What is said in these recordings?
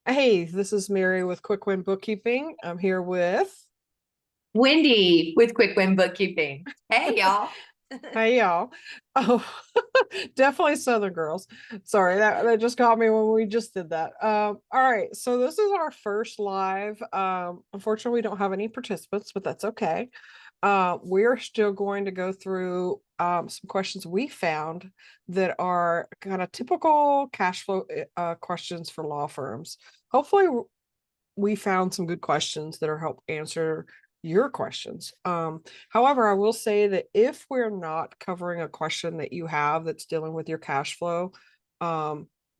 Hey, this is Mary with Quick Win Bookkeeping. I'm here with, Wendy with Quick Win Bookkeeping. Hey, y'all. hey y'all. Oh, definitely Southern girls. Sorry, that just caught me when we just did that. All right, so this is our first live. Unfortunately, we don't have any participants, but that's okay. We're still going to go through some questions we found that are kind of typical cash flow questions for law firms. Hopefully, we found some good questions that are help answer your questions. However, I will say that if we're not covering a question that you have that's dealing with your cash flow,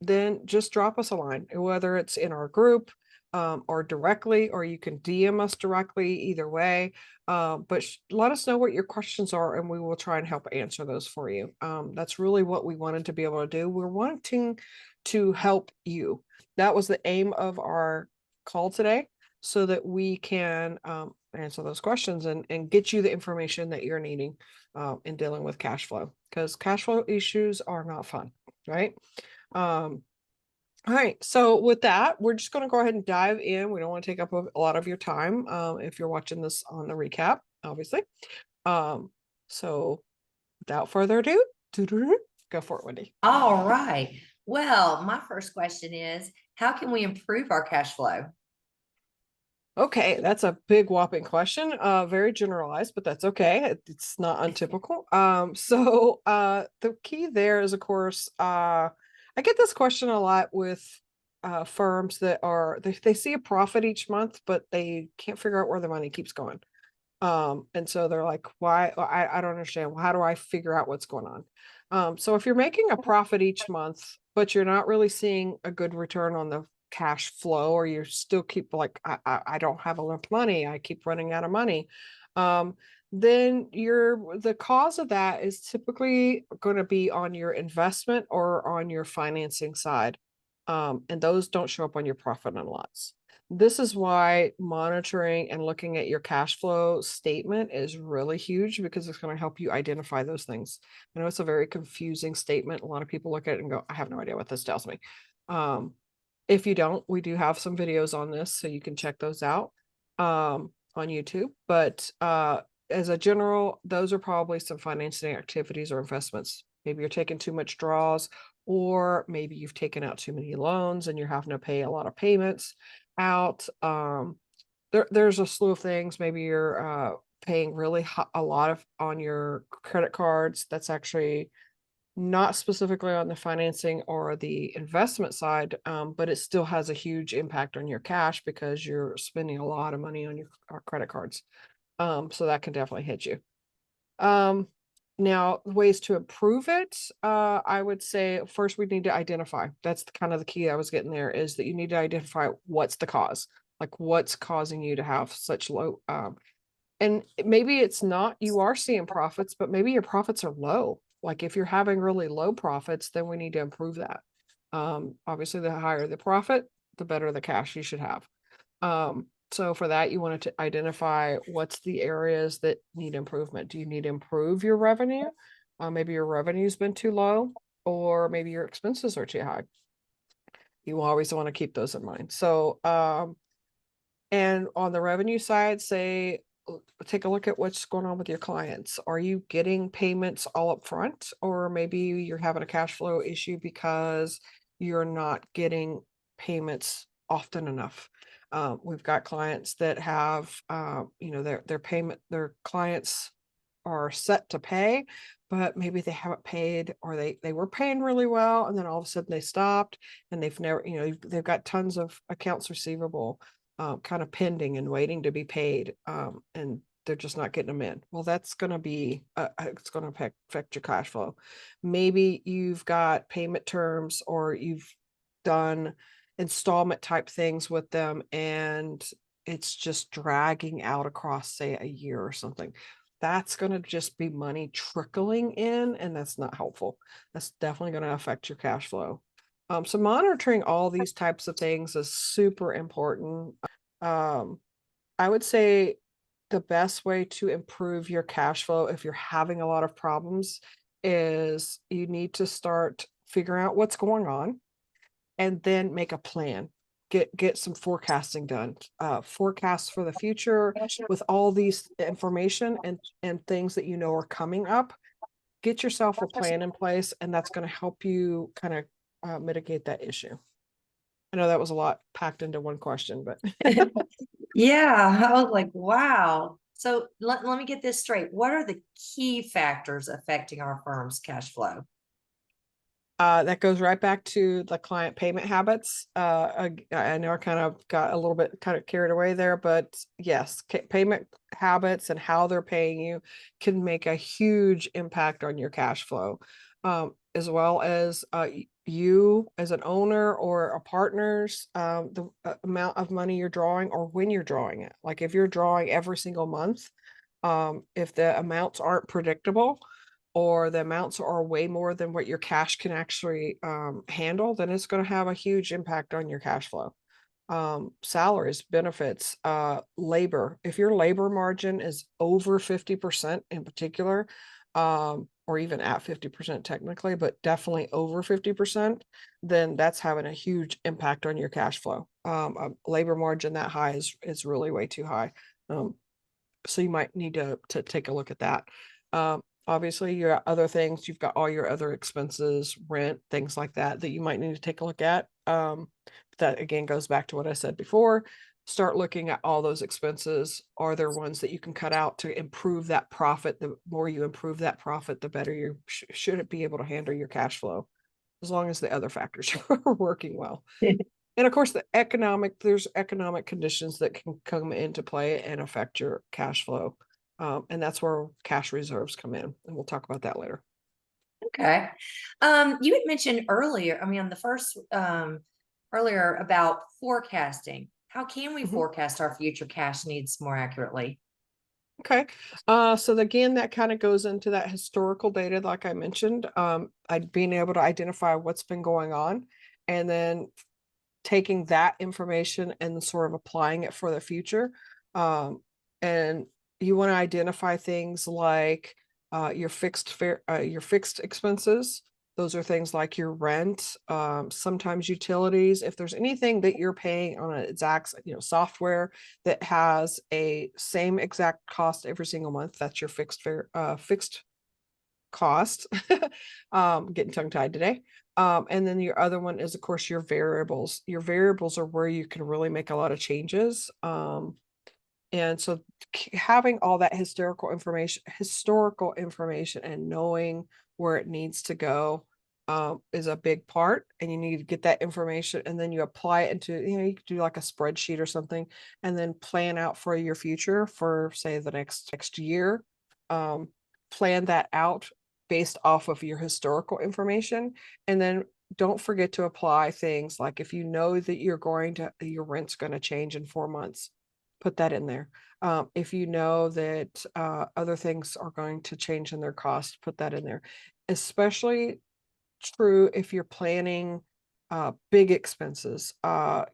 then just drop us a line, whether it's in our group or directly, or you can DM us directly, either way. But let us know what your questions are, and we will try and help answer those for you. That's really what we wanted to be able to do. We're wanting to help you. That was the aim of our call today so that we can answer those questions and get you the information that you're needing in dealing with cash flow, because cash flow issues are not fun, right? Um, all right, so with that, we're just going to go ahead and dive in. We don't want to take up a lot of your time if you're watching this on the recap, obviously. Um, so without further ado, go for it, Wendy. All right. Well, my first question is, how can we improve our cash flow? Okay, that's a big whopping question. Very generalized, but that's okay. It's not untypical. So the key there is, of course, I get this question a lot with firms that are they see a profit each month, but they can't figure out where the money keeps going. And so they're like, why? I don't understand. How do I figure out what's going on? So if you're making a profit each month, but you're not really seeing a good return on the cash flow, or you still keep like, I don't have enough money, I keep running out of money, um, then the cause of that is typically going to be on your investment or on your financing side. And those don't show up on your profit and loss. This is why monitoring and looking at your cash flow statement is really huge, because it's going to help you identify those things. I know it's a very confusing statement. A lot of people look at it and go, I have no idea what this tells me. Um, if you don't, we do have some videos on this, so you can check those out on YouTube. But as a general, those are probably some financing activities or investments. Maybe you're taking too much draws, or maybe you've taken out too many loans and you're having to pay a lot of payments out. There's a slew of things. Maybe you're paying really a lot of on your credit cards. That's actually not specifically on the financing or the investment side, but it still has a huge impact on your cash because you're spending a lot of money on your credit cards. So that can definitely hit you. Um, Now, ways to improve it, I would say first we need to identify. That's kind of the key I was getting there, is that you need to identify what's the cause, like what's causing you to have such low. And maybe it's not you are seeing profits, but maybe your profits are low. Like if you're having really low profits, then we need to improve that. Obviously, the higher the profit, the better the cash you should have. So for that, you wanted to identify what's the areas that need improvement. Do you need to improve your revenue? Maybe your revenue's been too low, or maybe your expenses are too high. You always want to keep those in mind. So, and on the revenue side, say, take a look at what's going on with your clients. Are you getting payments all up front, or maybe you're having a cash flow issue because you're not getting payments often enough? We've got clients that have, their payment, their clients are set to pay, but maybe they haven't paid, or they were paying really well, and then all of a sudden they stopped, and they've never, they've got tons of accounts receivable kind of pending and waiting to be paid, and they're just not getting them in. Well, that's going to be it's going to affect your cash flow. Maybe you've got payment terms, or you've done installment type things with them, and it's just dragging out across, say, a year or something. That's going to just be money trickling in, and that's not helpful. That's definitely going to affect your cash flow. So monitoring all these types of things is super important. Um, I would say the best way to improve your cash flow if you're having a lot of problems is you need to start figuring out what's going on, and then make a plan. get some forecasting done. Forecasts for the future with all these information and things that you know are coming up. Get yourself a plan in place, and that's going to help you kind of mitigate that issue. I know that was a lot packed into one question, but Yeah, I was like, wow. So let me get this straight. What are the key factors affecting our firm's cash flow? that goes right back to the client payment habits. I know I kind of got a little bit kind of carried away there, but yes, payment habits and how they're paying you can make a huge impact on your cash flow, as well as you as an owner or a partner's the amount of money you're drawing or when you're drawing it. Like if you're drawing every single month, if the amounts aren't predictable or the amounts are way more than what your cash can actually handle, then it's going to have a huge impact on your cash flow. Salaries, benefits, labor. If your labor margin is over 50% in particular, or even at 50% technically, but definitely over 50%, then that's having a huge impact on your cash flow. A labor margin that high is really way too high. So you might need to take a look at that. Obviously, your other things, you've got all your other expenses, rent, things like that, that you might need to take a look at. That again goes back to what I said before. Start looking at all those expenses. Are there ones that you can cut out to improve that profit? The more you improve that profit, the better you should it be able to handle your cash flow, as long as the other factors are working well. And of course, there's economic conditions that can come into play and affect your cash flow. And that's where cash reserves come in. And we'll talk about that later. Okay. You had mentioned earlier, I mean, on the first earlier about forecasting. How can we Mhm. forecast our future cash needs more accurately? Okay. So again, that kind of goes into that historical data, like I mentioned. I'd being able to identify what's been going on and then taking that information and sort of applying it for the future. And you want to identify things like your fixed expenses. Those are things like your rent, sometimes utilities. If there's anything that you're paying on an exact, software that has a same exact cost every single month, that's your fixed cost. Getting tongue tied today. And then your other one is, of course, your variables. Your variables are where you can really make a lot of changes. And so having all that historical information and knowing where it needs to go is a big part. And you need to get that information and then you apply it into, you could do like a spreadsheet or something and then plan out for your future for say the next year. Plan that out based off of your historical information. And then don't forget to apply things like if you know that your rent's going to change in 4 months, put that in there. If you know that other things are going to change in their cost, put that in there. Especially true if you're planning big expenses.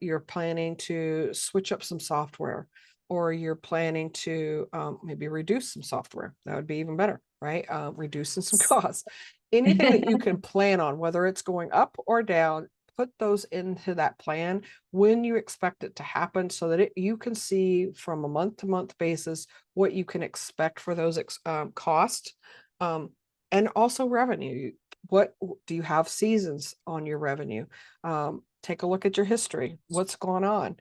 You're planning to switch up some software, or you're planning to maybe reduce some software. That would be even better, right? Reducing some costs. Anything that you can plan on, whether it's going up or down, put those into that plan when you expect it to happen so that you can see from a month to month basis what you can expect for those costs, and also revenue. What do you have seasons on your revenue? Take a look at your history. What's going on?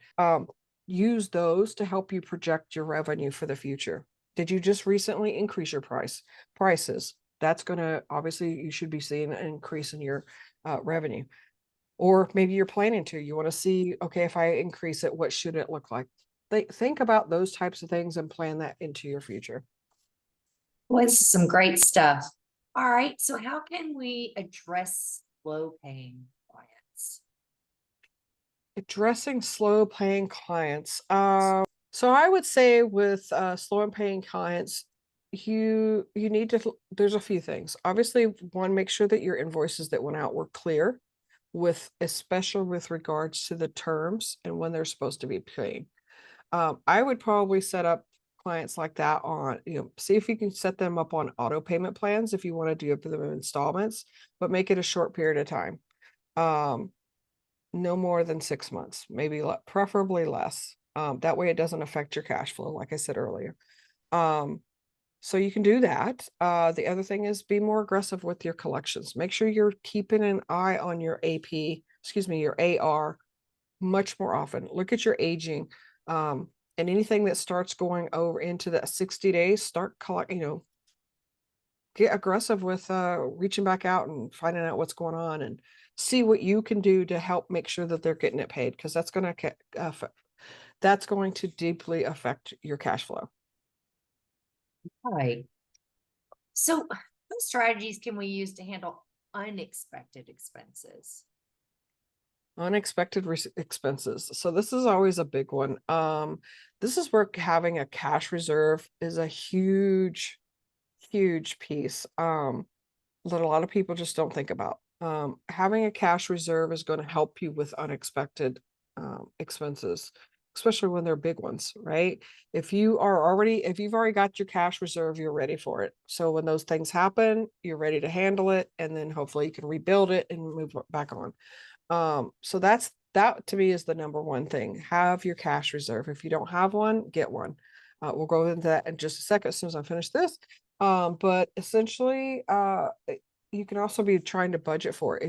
Use those to help you project your revenue for the future. Did you just recently increase your prices? That's going to obviously you should be seeing an increase in your revenue. Or maybe you're planning to. You want to see, okay, if I increase it, what should it look like? Think about those types of things and plan that into your future. Well, this is some great stuff. All right. So how can we address low paying clients? Addressing slow paying clients. So I would say with slow and paying clients, you need to there's a few things. Obviously, one, make sure that your invoices that went out were clear with especially with regards to the terms and when they're supposed to be paid. I would probably set up clients like that on, see if you can set them up on auto payment plans if you want to do it for them in installments, but make it a short period of time. Um, no more than 6 months, maybe preferably less. That way it doesn't affect your cash flow, like I said earlier. Um, so you can do that. The other thing is be more aggressive with your collections. Make sure you're keeping an eye on your AP, excuse me, your AR much more often. Look at your aging. And anything that starts going over into the 60 days, start collecting, get aggressive with reaching back out and finding out what's going on and see what you can do to help make sure that they're getting it paid, because that's going to deeply affect your cash flow. Right. So what strategies can we use to handle unexpected expenses? Unexpected expenses. So this is always a big one. This is where having a cash reserve is a huge, huge piece. That a lot of people just don't think about. Having a cash reserve is going to help you with unexpected expenses, especially when they're big ones, right? If you've already got your cash reserve, you're ready for it. So when those things happen, you're ready to handle it, and then hopefully you can rebuild it and move back on. So that to me is the number one thing. Have your cash reserve. If you don't have one, get one. We'll go into that in just a second as soon as I finish this. But essentially, you can also be trying to budget for it.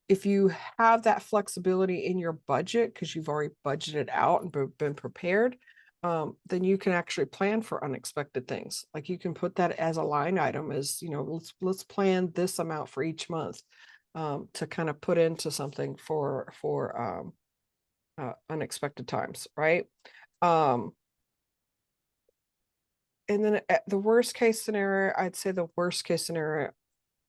If you have that flexibility in your budget because you've already budgeted out and been prepared, then you can actually plan for unexpected things. Like you can put that as a line item, as let's plan this amount for each month, to kind of put into something for unexpected times, right? Um, and then at the worst case scenario, I'd say the worst case scenario,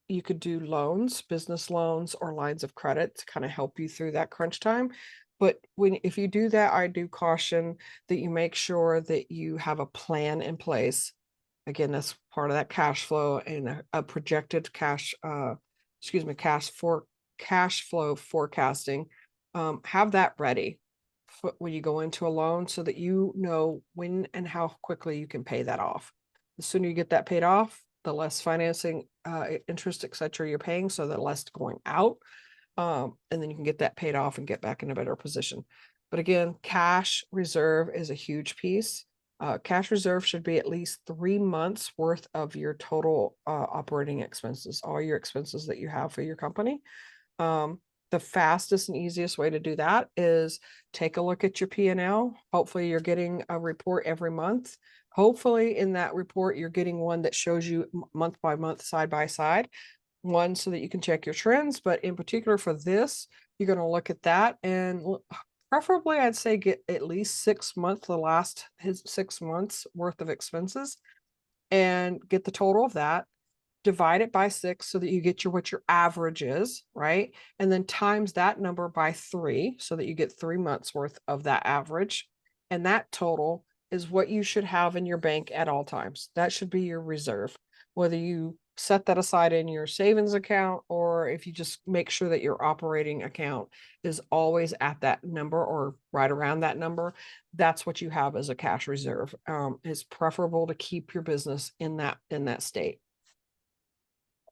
you could do loans, business loans, or lines of credit to kind of help you through that crunch time. But if you do that, I do caution that you make sure that you have a plan in place. Again, that's part of that cash flow and a projected cash flow forecasting. Have that ready when you go into a loan so that you know when and how quickly you can pay that off. The sooner you get that paid off, the less financing, interest, etc. you're paying, so the less going out. And then you can get that paid off and get back in a better position. But again, cash reserve is a huge piece. Cash reserve should be at least 3 months worth of your total operating expenses, all your expenses that you have for your company. The fastest and easiest way to do that is take a look at your P&L. Hopefully you're getting a report every month. Hopefully in that report, you're getting one that shows you month by month, side by side, one so that you can check your trends. But in particular for this, you're going to look at that and preferably I'd say get at least 6 months, the last 6 months worth of expenses, and get the total of that, divide it by 6 so that you get what your average is, right? And then times that number by 3 so that you get 3 months worth of that average. And that total is what you should have in your bank at all times. That should be your reserve, whether you set that aside in your savings account or if you just make sure that your operating account is always at that number or right around that number. That's what you have as a cash reserve. It's preferable to keep your business in that state.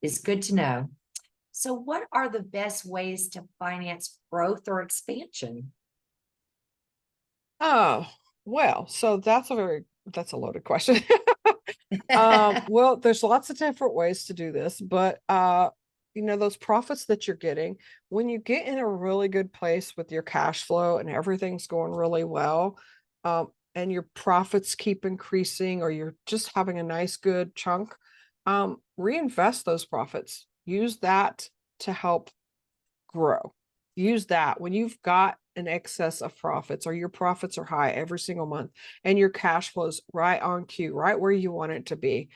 It's good to know. So what are the best ways to finance growth or expansion? Oh, well, so that's a loaded question. Well, there's lots of different ways to do this, but those profits that you're getting, when you get in a really good place with your cash flow and everything's going really well, and your profits keep increasing or you're just having a nice good chunk, reinvest those profits. Use that to help grow. Use that when you've got an excess of profits or your profits are high every single month and your cash flows right on cue, right where you want it to be.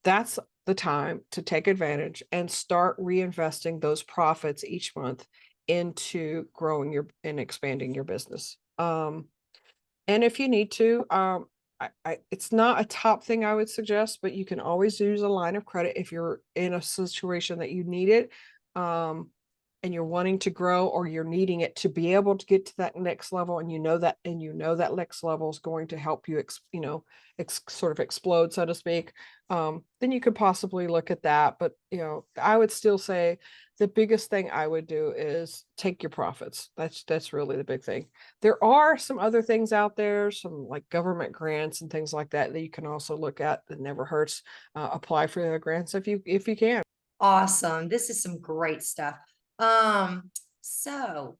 That's the time to take advantage and start reinvesting those profits each month into growing and expanding your business. And if you need to, it's not a top thing I would suggest, but you can always use a line of credit if you're in a situation that you need it. and you're wanting to grow, or you're needing it to be able to get to that next level, and you know that next level is going to help you sort of explode, so to speak, then you could possibly look at that. But I would still say the biggest thing I would do is take your profits. That's really the big thing. There are some other things out there, some like government grants and things like that you can also look at. That never hurts. Apply for the grants if you can. Awesome. This is some great stuff. So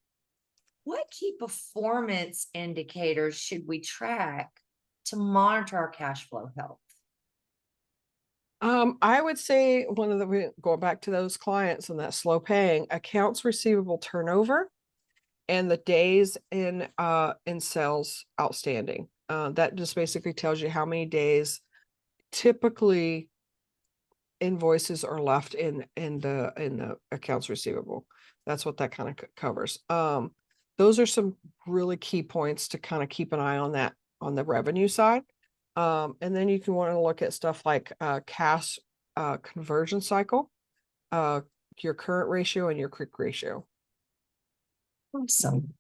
what key performance indicators should we track to monitor our cash flow health? I would say going back to those clients and that slow paying, accounts receivable turnover and the days in sales outstanding. That just basically tells you how many days typically invoices are left in the accounts receivable. That's what that kind of covers. Those are some really key points to kind of keep an eye on that on the revenue side. And then you can want to look at stuff like cash conversion cycle, your current ratio, and your quick ratio. Awesome.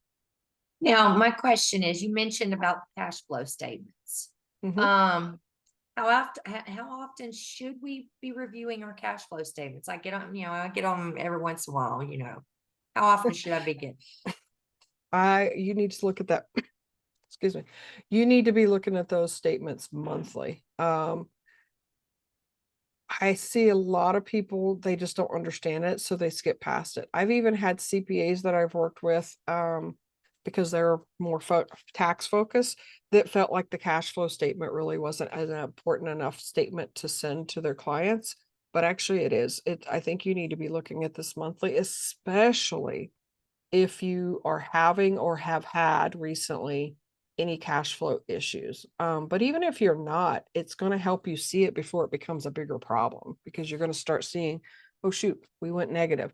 Now, my question is, you mentioned about cash flow statements. Mhm. How often should we be reviewing our cash flow statements? I get on them every once in a while. How often should I be getting? You need to look at that. Excuse me. You need to be looking at those statements monthly. I see a lot of people, they just don't understand it, so they skip past it. I've even had CPAs that I've worked with, because they're more tax focused, that felt like the cash flow statement really wasn't an important enough statement to send to their clients. But actually it is. I think you need to be looking at this monthly, especially if you are having or have had recently any cash flow issues. But even if you're not, it's going to help you see it before it becomes a bigger problem, because you're going to start seeing, oh shoot, we went negative.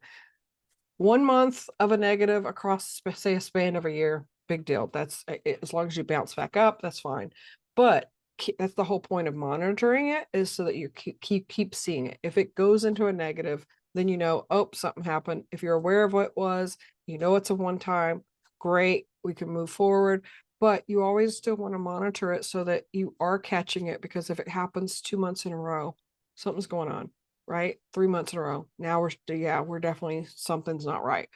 1 month of a negative across, say, a span of a year, big deal. That's as long as you bounce back up, that's fine. But that's the whole point of monitoring it, is so that you keep seeing it. If it goes into a negative, then oh, something happened. If you're aware of what it was, it's a one time, great, we can move forward. But you always still want to monitor it so that you are catching it, because if it happens 2 months in a row, something's going on, right? 3 months in a row. Now we're definitely, something's not right.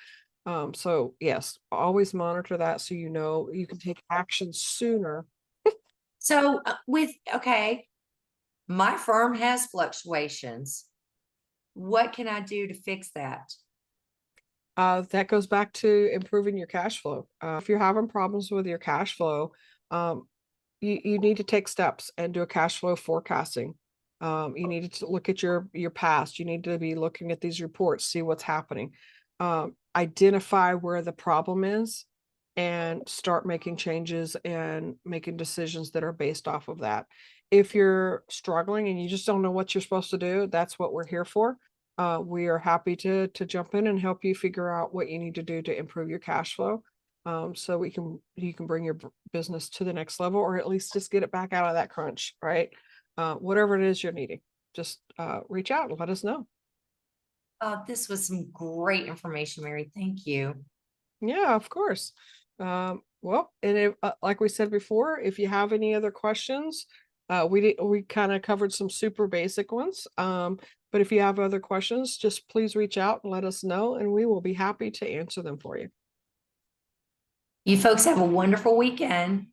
So yes, always monitor that so you can take action sooner. So my firm has fluctuations. What can I do to fix that? That goes back to improving your cash flow. If you're having problems with your cash flow, you need to take steps and do a cash flow forecasting. You need to look at your past. You need to be looking at these reports, see what's happening, identify where the problem is, and start making changes and making decisions that are based off of that. If you're struggling and you just don't know what you're supposed to do, that's what we're here for. We are happy to jump in and help you figure out what you need to do to improve your cash flow. So you can bring your business to the next level, or at least just get it back out of that crunch, right? Whatever it is you're needing, just reach out and let us know. This was some great information, Mary. Thank you. Yeah, of course. Well, and like we said before, if you have any other questions, we kind of covered some super basic ones. But if you have other questions, just please reach out and let us know, and we will be happy to answer them for you. You folks have a wonderful weekend.